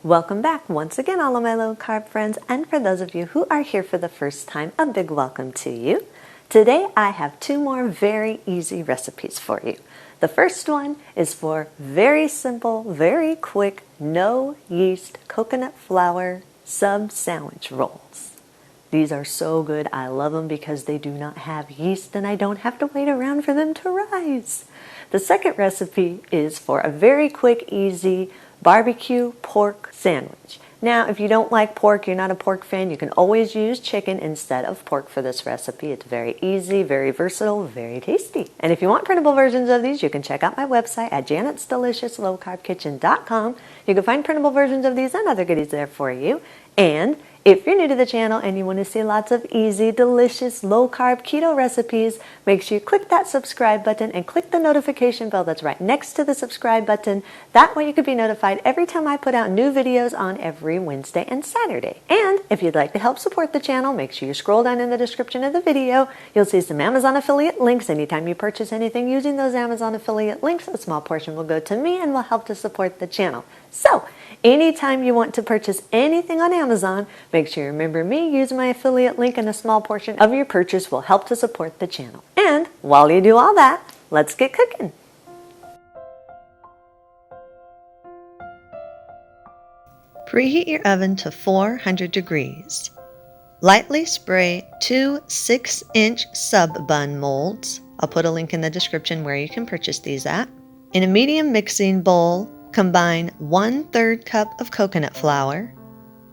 Welcome back once again, all of my low carb friends, and for those of you who are here for the first time, a big welcome to you. Today I have two more very easy recipes for you. The first one is for very simple, very quick, no yeast coconut flour sub sandwich rolls. These are so good. I love them because they do not have yeast and I don't have to wait around for them to rise. The second recipe is for a very quick, easy barbecue pork sandwich. Now, if you don't like pork, you're not a pork fan, you can always use chicken instead of pork for this recipe. It's very easy, very versatile, very tasty. And if you want printable versions of these, you can check out my website at janetsdeliciouslowcarbkitchen.com. You can find printable versions of these and other goodies there for you. And if you're new to the channel and you want to see lots of easy, delicious, low-carb keto recipes, make sure you click that subscribe button and click the notification bell that's right next to the subscribe button. That way you can be notified every time I put out new videos on every Wednesday and Saturday. And if you'd like to help support the channel, make sure you scroll down in the description of the video. You'll see some Amazon affiliate links. Anytime you purchase anything using those Amazon affiliate links, a small portion will go to me and will help to support the channel. So, anytime you want to purchase anything on Amazon, make sure you remember me, use my affiliate link, and a small portion of your purchase will help to support the channel. And while you do all that, let's get cooking. Preheat your oven to 400 degrees. Lightly spray 2 6-inch sub bun molds. I'll put a link in the description where you can purchase these at. In a medium mixing bowl, combine 1/3 cup of coconut flour,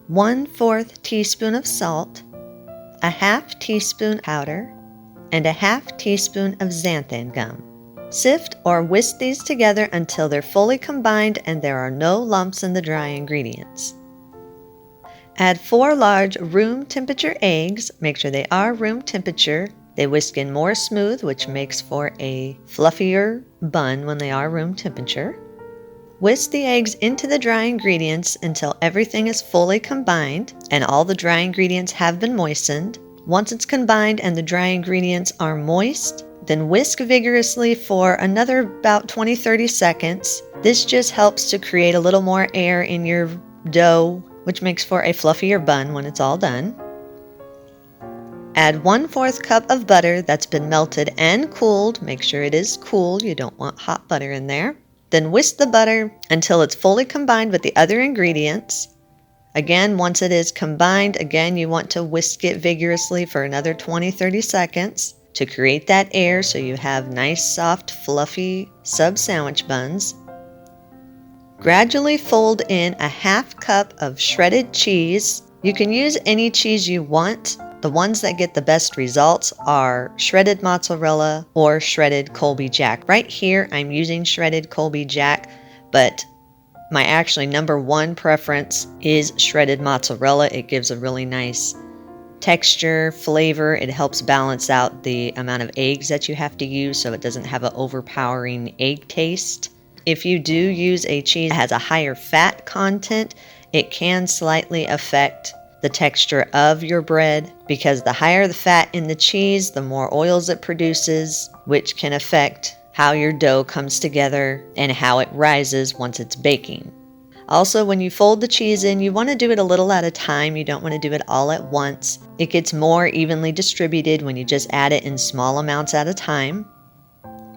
1/4 teaspoon of salt, a half teaspoon powder, and a half teaspoon of xanthan gum. Sift or whisk these together until they're fully combined and there are no lumps in the dry ingredients. Add 4 large room temperature eggs. Make sure they are room temperature. They whisk in more smooth, which makes for a fluffier bun when they are room temperature. Whisk the eggs into the dry ingredients until everything is fully combined and all the dry ingredients have been moistened. Once it's combined and the dry ingredients are moist, then whisk vigorously for another about 20-30 seconds. This just helps to create a little more air in your dough, which makes for a fluffier bun when it's all done. Add 1/4 cup of butter that's been melted and cooled. Make sure it is cool. You don't want hot butter in there. Then whisk the butter until it's fully combined with the other ingredients. Again, once it is combined, you want to whisk it vigorously for another 20-30 seconds to create that air so you have nice, soft, fluffy sub sandwich buns. Gradually fold in a half cup of shredded cheese. You can use any cheese you want. The ones that get the best results are shredded mozzarella or shredded Colby Jack. Right here, I'm using shredded Colby Jack, but my actually number one preference is shredded mozzarella. It gives a really nice texture, flavor. It helps balance out the amount of eggs that you have to use so it doesn't have an overpowering egg taste. If you do use a cheese that has a higher fat content, it can slightly affect the texture of your bread, because the higher the fat in the cheese, the more oils it produces, which can affect how your dough comes together and how it rises once it's baking. Also, when you fold the cheese in, you want to do it a little at a time. You don't want to do it all at once. It gets more evenly distributed when you just add it in small amounts at a time.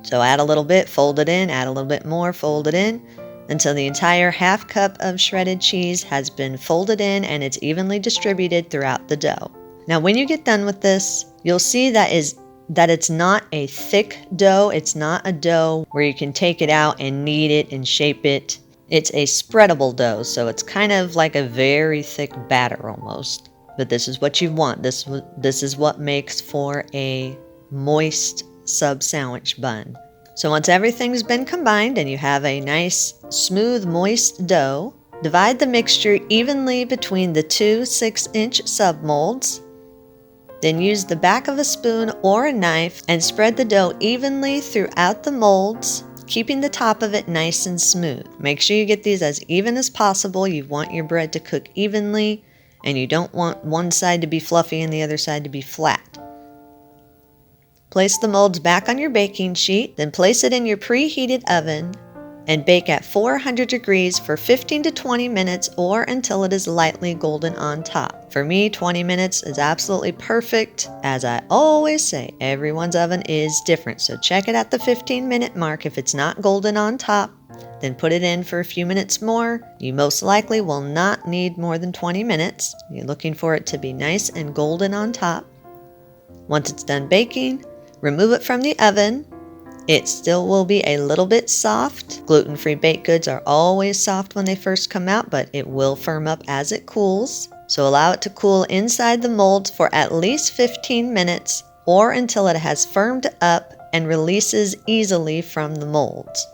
So add a little bit, fold it in, add a little bit more, fold it in, until the entire half cup of shredded cheese has been folded in and it's evenly distributed throughout the dough. Now, when you get done with this, you'll see that it's not a thick dough. It's not a dough where you can take it out and knead it and shape it. It's a spreadable dough, so it's kind of like a very thick batter almost. But this is what you want. This is what makes for a moist sub sandwich bun. So once everything's been combined and you have a nice, smooth, moist dough, divide the mixture evenly between the 2 6-inch sub molds. Then use the back of a spoon or a knife and spread the dough evenly throughout the molds, keeping the top of it nice and smooth. Make sure you get these as even as possible. You want your bread to cook evenly, and you don't want one side to be fluffy and the other side to be flat. Place the molds back on your baking sheet, then place it in your preheated oven and bake at 400 degrees for 15 to 20 minutes or until it is lightly golden on top. For me, 20 minutes is absolutely perfect. As I always say, everyone's oven is different, so check it at the 15-minute mark. If it's not golden on top, then put it in for a few minutes more. You most likely will not need more than 20 minutes. You're looking for it to be nice and golden on top. Once it's done baking, remove it from the oven. It still will be a little bit soft. Gluten-free baked goods are always soft when they first come out, but it will firm up as it cools. So allow it to cool inside the molds for at least 15 minutes or until it has firmed up and releases easily from the molds.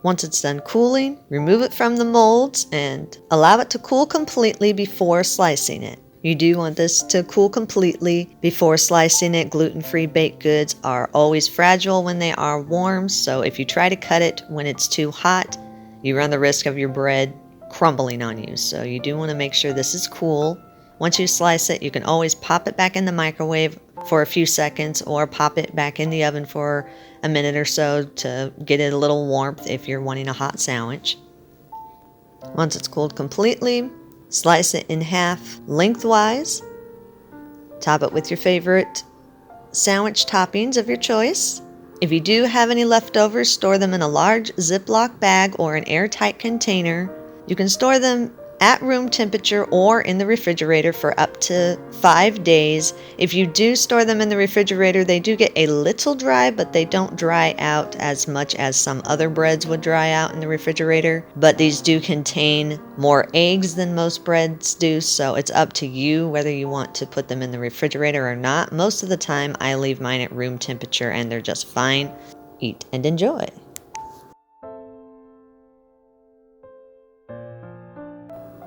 Once it's done cooling, remove it from the molds and allow it to cool completely before slicing it. You do want this to cool completely before slicing it. Gluten-free baked goods are always fragile when they are warm, so if you try to cut it when it's too hot, you run the risk of your bread crumbling on you. So you do want to make sure this is cool. Once you slice it, you can always pop it back in the microwave for a few seconds or pop it back in the oven for a minute or so to get it a little warmth if you're wanting a hot sandwich. Once it's cooled completely, slice it in half lengthwise. Top it with your favorite sandwich toppings of your choice. If you do have any leftovers, store them in a large Ziploc bag or an airtight container. You can store them at room temperature or in the refrigerator for up to 5 days. If you do store them in the refrigerator, they do get a little dry, but they don't dry out as much as some other breads would dry out in the refrigerator. But these do contain more eggs than most breads do, so it's up to you whether you want to put them in the refrigerator or not. Most of the time, I leave mine at room temperature and they're just fine. Eat and enjoy.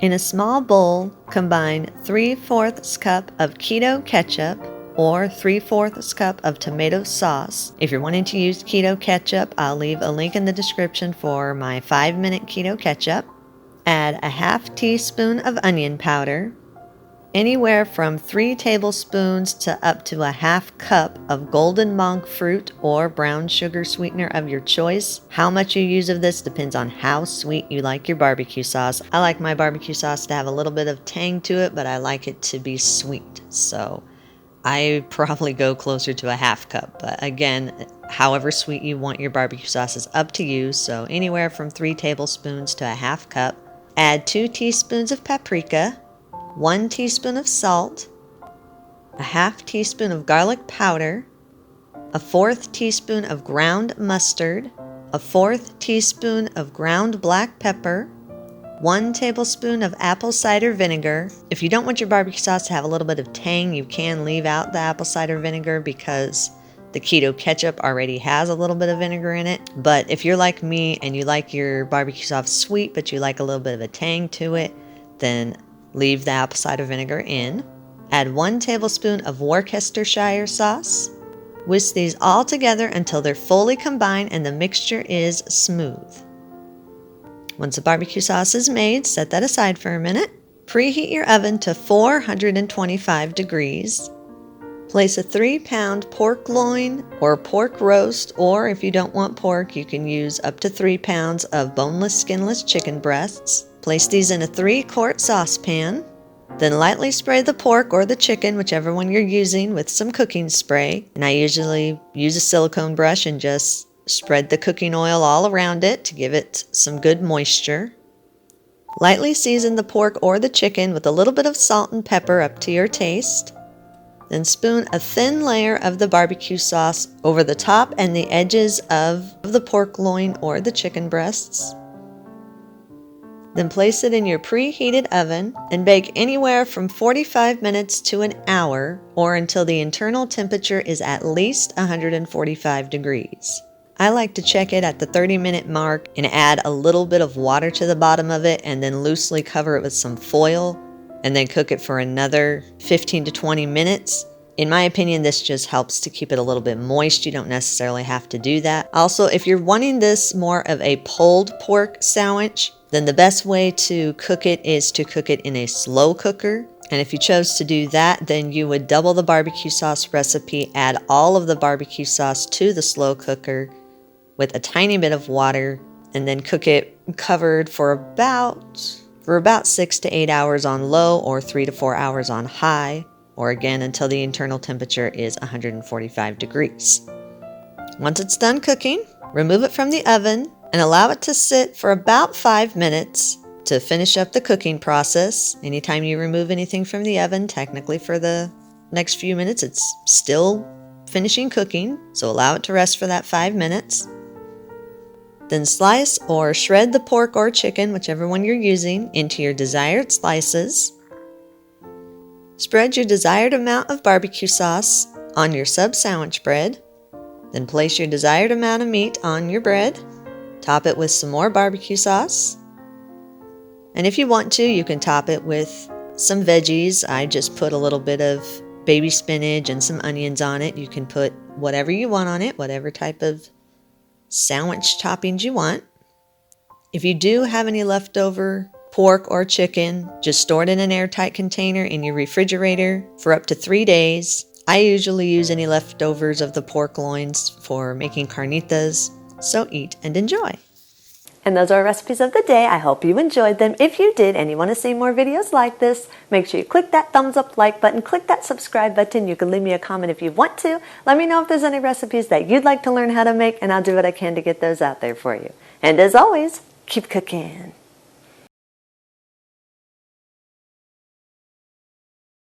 In a small bowl, combine 3/4 cup of keto ketchup or 3/4 cup of tomato sauce. If you're wanting to use keto ketchup, I'll leave a link in the description for my 5-minute keto ketchup. Add a half teaspoon of onion powder, anywhere from 3 tablespoons to up to a half cup of golden monk fruit or brown sugar sweetener of your choice. How much you use of this depends on how sweet you like your barbecue sauce. I like my barbecue sauce to have a little bit of tang to it, but I like it to be sweet. So I probably go closer to a half cup. But again, however sweet you want your barbecue sauce is up to you. So anywhere from 3 tablespoons to a half cup. Add 2 teaspoons of paprika, 1 teaspoon of salt, a half teaspoon of garlic powder, a 1/4 teaspoon of ground mustard, a 1/4 teaspoon of ground black pepper, 1 tablespoon of apple cider vinegar. If you don't want your barbecue sauce to have a little bit of tang, you can leave out the apple cider vinegar because the keto ketchup already has a little bit of vinegar in it. But if you're like me and you like your barbecue sauce sweet, but you like a little bit of a tang to it, then leave the apple cider vinegar in. Add 1 tablespoon of Worcestershire sauce. Whisk these all together until they're fully combined and the mixture is smooth. Once the barbecue sauce is made, set that aside for a minute. Preheat your oven to 425 degrees. Place a 3-pound pork loin or pork roast, or if you don't want pork, you can use up to 3 pounds of boneless, skinless chicken breasts. Place these in a 3-quart saucepan. Then lightly spray the pork or the chicken, whichever one you're using, with some cooking spray. And I usually use a silicone brush and just spread the cooking oil all around it to give it some good moisture. Lightly season the pork or the chicken with a little bit of salt and pepper up to your taste. Then spoon a thin layer of the barbecue sauce over the top and the edges of the pork loin or the chicken breasts. Then place it in your preheated oven and bake anywhere from 45 minutes to an hour or until the internal temperature is at least 145 degrees. I like to check it at the 30-minute mark and add a little bit of water to the bottom of it and then loosely cover it with some foil and then cook it for another 15 to 20 minutes. In my opinion, this just helps to keep it a little bit moist. You don't necessarily have to do that. Also, if you're wanting this more of a pulled pork sandwich, then the best way to cook it is to cook it in a slow cooker. And if you chose to do that, then you would double the barbecue sauce recipe, add all of the barbecue sauce to the slow cooker with a tiny bit of water, and then cook it covered for about 6 to 8 hours on low or 3 to 4 hours on high, or again until the internal temperature is 145 degrees. Once it's done cooking, remove it from the oven and allow it to sit for about 5 minutes to finish up the cooking process. Anytime you remove anything from the oven, technically for the next few minutes, it's still finishing cooking, so allow it to rest for that 5 minutes. Then slice or shred the pork or chicken, whichever one you're using, into your desired slices. Spread your desired amount of barbecue sauce on your sub sandwich bread. Then place your desired amount of meat on your bread. Top it with some more barbecue sauce. And if you want to, you can top it with some veggies. I just put a little bit of baby spinach and some onions on it. You can put whatever you want on it, whatever type of sandwich toppings you want. If you do have any leftover pork or chicken, just store it in an airtight container in your refrigerator for up to 3 days. I usually use any leftovers of the pork loins for making carnitas, so eat and enjoy. And those are our recipes of the day. I hope you enjoyed them. If you did and you want to see more videos like this, make sure you click that thumbs up like button, click that subscribe button. You can leave me a comment if you want to. Let me know if there's any recipes that you'd like to learn how to make, and I'll do what I can to get those out there for you. And as always, keep cooking.